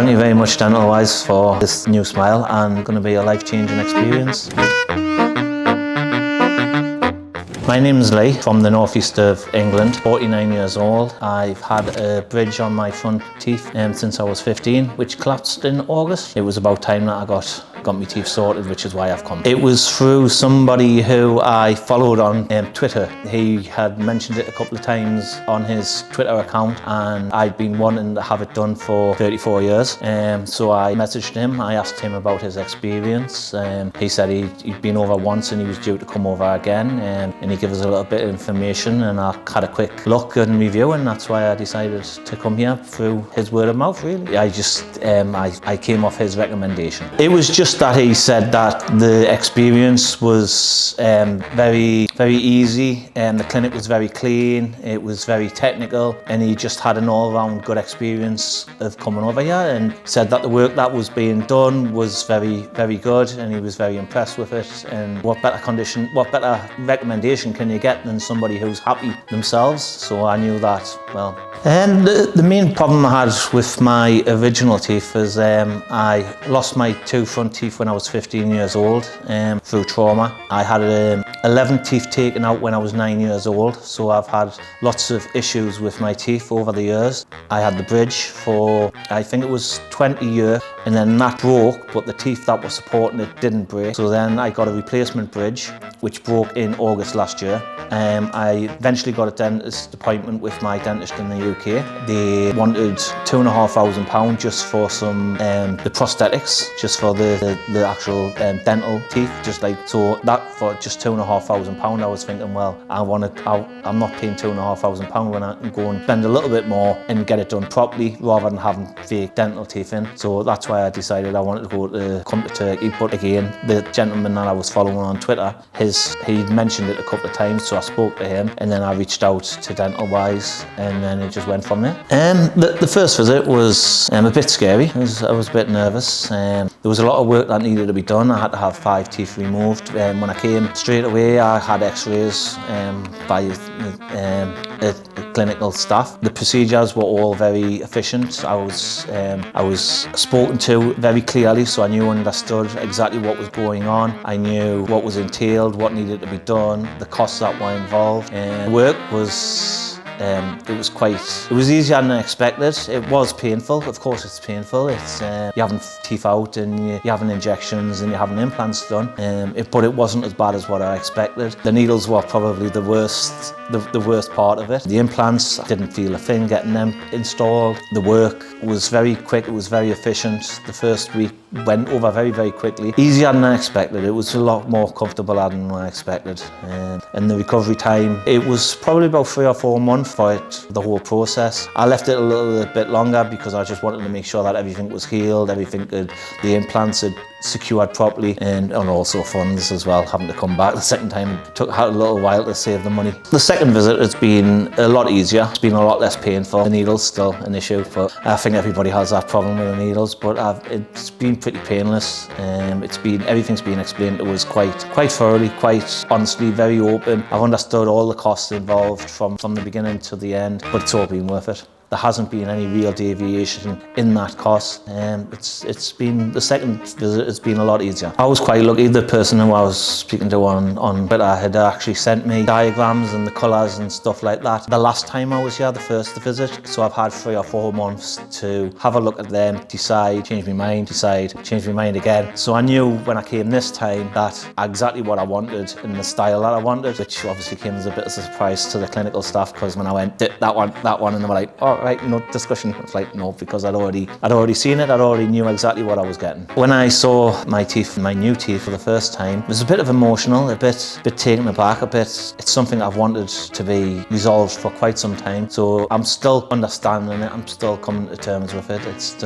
Thank you very much, Dental Wise, for this new smile and going to be a life-changing experience. My name is Leigh from the northeast of England, 49 years old. I've had a bridge on my front teeth since I was 15, which collapsed in August. It was about time that I got my teeth sorted, which is why I've come. It was through somebody who I followed on Twitter. He had mentioned it a couple of times on his Twitter account, and I'd been wanting to have it done for 34 years. So I messaged him, I asked him about his experience. He said he'd been over once and he was due to come over again, and he gave us a little bit of information, and I had a quick look and review, and that's why I decided to come here through his word of mouth, really. I came off his recommendation. It was just that he said that the experience was very easy, and the clinic was very clean, it was very technical, and he just had an all-round good experience of coming over here, and said that the work that was being done was very good, and he was very impressed with it. And what better recommendation can you get than somebody who's happy themselves? So I knew that, well. And the main problem I had with my original teeth was I lost my two front teeth when I was 15 years old through trauma. I had 11 teeth taken out when I was 9 years old, so I've had lots of issues with my teeth over the years. I had the bridge for, I think it was 20 years, and then that broke, but the teeth that were supporting it didn't break. So then I got a replacement bridge, which broke in August last year. I eventually got a dentist appointment with my dentist in the UK. They wanted £2,500 just for some the prosthetics, just for the actual dental teeth, so that for just £2,500. I was thinking, well, I'm not paying £2,500 when I can go and spend a little bit more and get it done properly rather than having fake dental teeth in. So that's why I decided I wanted to come to Turkey. But again, the gentleman that I was following on Twitter, he mentioned it a couple of times, so I spoke to him, and then I reached out to Dental Wise, and then it just went from there. The first visit was a bit scary. I was a bit nervous. There was a lot of work that needed to be done. I had to have 5 teeth removed. When I came straight away, I had x-rays by clinical staff. The procedures were all very efficient. I was spoken to very clearly, so I knew and understood exactly what was going on. I knew what was entailed, what needed to be done, the costs that were involved. And work was it was easier than I expected. It was painful, of course it's painful. It's you're having teeth out, and you're having injections, and you're having implants done. But it wasn't as bad as what I expected. The needles were probably the worst part of it. The implants, I didn't feel a thing getting them installed. The work was very quick, it was very efficient. The first week went over very quickly. Easier than I expected. It was a lot more comfortable than I expected. And the recovery time, it was probably about 3 or 4 months for the whole process. I left it a little bit longer because I just wanted to make sure that everything was healed, the implants had secured properly, and also funds as well, having to come back the second time. It had a little while to save the money. The second visit has been a lot easier. It's been a lot less painful. The needle's still an issue, but I think everybody has that problem with the needles, but it's been pretty painless. Everything's been explained to us quite thoroughly, quite honestly, very open. I've understood all the costs involved from the beginning to the end, but it's all been worth it. There hasn't been any real deviation in that cost. It's been, the second visit has been a lot easier. I was quite lucky. The person who I was speaking to on Twitter had actually sent me diagrams and the colours and stuff like that the last time I was here, the first visit. So I've had 3 or 4 months to have a look at them, decide, change my mind, decide, change my mind again. So I knew when I came this time that exactly what I wanted and the style that I wanted, which obviously came as a bit of a surprise to the clinical staff, because when I went, that one, and they were like, oh, right, no discussion. It's like, no, because I'd already seen it. I'd already knew exactly what I was getting. When I saw my new teeth for the first time, it was a bit of emotional, a bit taken aback, it's something I've wanted to be resolved for quite some time. So I'm still understanding it. I'm still coming to terms with it. It's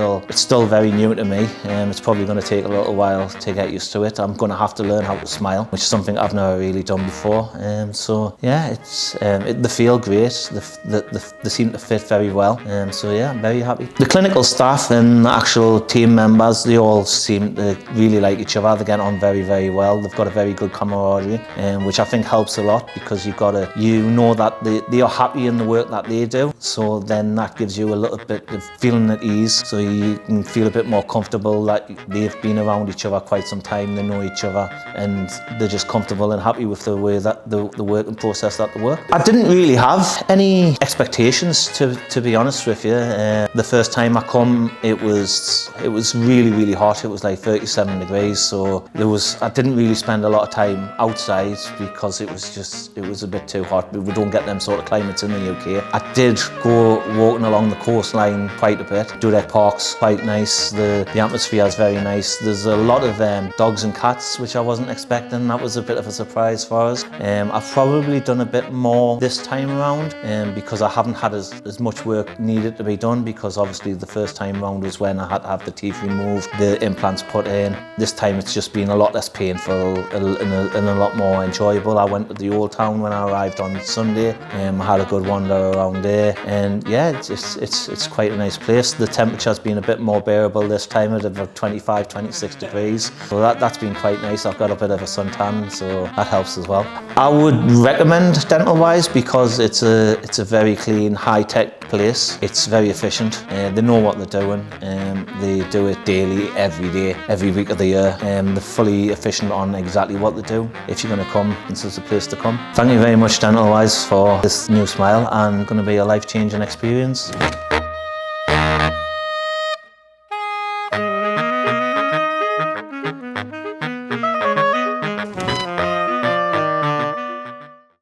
still very new to me. It's probably going to take a little while to get used to it. I'm going to have to learn how to smile, which is something I've never really done before. So yeah, they feel great. They seem to fit very well. well. So yeah, I'm very happy. The clinical staff and the actual team members, they all seem to really like each other. They get on very, very well. They've got a very good camaraderie, which I think helps a lot, because you know that they are happy in the work that they do. So then that gives you a little bit of feeling at ease. So you can feel a bit more comfortable that they've been around each other quite some time. They know each other, and they're just comfortable and happy with the way that the working process that they work. I didn't really have any expectations, to be honest with you. The first time I come, it was really, really hot. It was like 37 degrees, so I didn't really spend a lot of time outside, because it was a bit too hot. We don't get them sort of climates in the UK. I did go walking along the coastline quite a bit. Dudek Park's quite nice. The atmosphere is very nice. There's a lot of dogs and cats, which I wasn't expecting. That was a bit of a surprise for us. I've probably done a bit more this time around, because I haven't had as much work needed to be done, because obviously the first time round was when I had to have the teeth removed, the implants put in. This time it's just been a lot less painful and a lot more enjoyable. I went to the Old Town when I arrived on Sunday. I had a good wander around there, and yeah, it's quite a nice place. The temperature's been a bit more bearable this time at about 25, 26 degrees. So that's been quite nice. I've got a bit of a suntan, so that helps as well. I would recommend dental wise, because it's a very clean, high-tech place. It's very efficient. They know what they're doing. They do it daily, every day, every week of the year. They're fully efficient on exactly what they do. If you're going to come, this is the place to come. Thank you very much, dental wise, for this new smile, and going to be a life-changing experience.